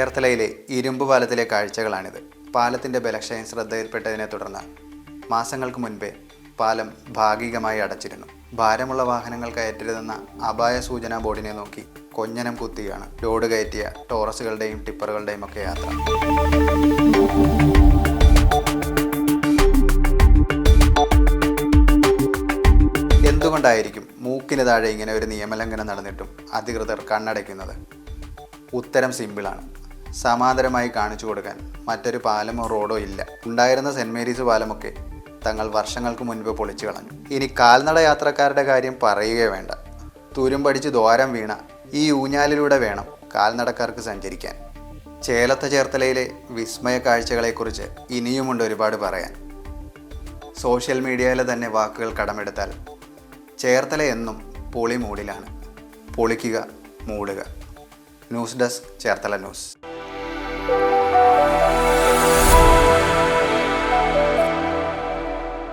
ചേർത്തലയിലെ ഇരുമ്പ് പാലത്തിലെ കാഴ്ചകളാണിത്. പാലത്തിൻ്റെ ബലക്ഷയം ശ്രദ്ധയിൽപ്പെട്ടതിനെ തുടർന്ന് മാസങ്ങൾക്ക് മുൻപേ പാലം ഭാഗികമായി അടച്ചിരുന്നു. ഭാരമുള്ള വാഹനങ്ങൾ കയറ്റരുതെന്ന അപായ സൂചനാ ബോർഡിനെ നോക്കി കൊഞ്ഞനം കുത്തിയാണ് ലോഡ് കയറ്റിയ ടോറസുകളുടെയും ടിപ്പറുകളുടെയും ഒക്കെ യാത്ര. എന്തുകൊണ്ടായിരിക്കും മൂക്കിന് താഴെ ഇങ്ങനെ ഒരു നിയമലംഘനം നടന്നിട്ടും അധികൃതർ കണ്ണടയ്ക്കുന്നത്? ഉത്തരം സിമ്പിളാണ്. സമാന്തരമായി കാണിച്ചു കൊടുക്കാൻ മറ്റൊരു പാലമോ റോഡോ ഇല്ല. ഉണ്ടായിരുന്ന സെൻറ് മേരീസ് പാലമൊക്കെ തങ്ങൾ വർഷങ്ങൾക്ക് മുൻപ് പൊളിച്ചു കളഞ്ഞു. ഇനി കാൽനട യാത്രക്കാരുടെ കാര്യം പറയുകയേ വേണ്ട. തുരുമ്പടിച്ച് ദ്വാരം വീണ ഈ ഊഞ്ഞാലിലൂടെ വേണം കാൽനടക്കാർക്ക് സഞ്ചരിക്കാൻ. ചേർത്തലയിലെ വിസ്മയ കാഴ്ചകളെക്കുറിച്ച് ഇനിയുമുണ്ട് ഒരുപാട് പറയാൻ. സോഷ്യൽ മീഡിയയിലെ തന്നെ വാക്കുകൾ കടമെടുത്താൽ ചേർത്തല എന്നും പൊളി മൂഡിലാണ്. പൊളിക്കുക, മൂടുക. News desk, Cherthala news.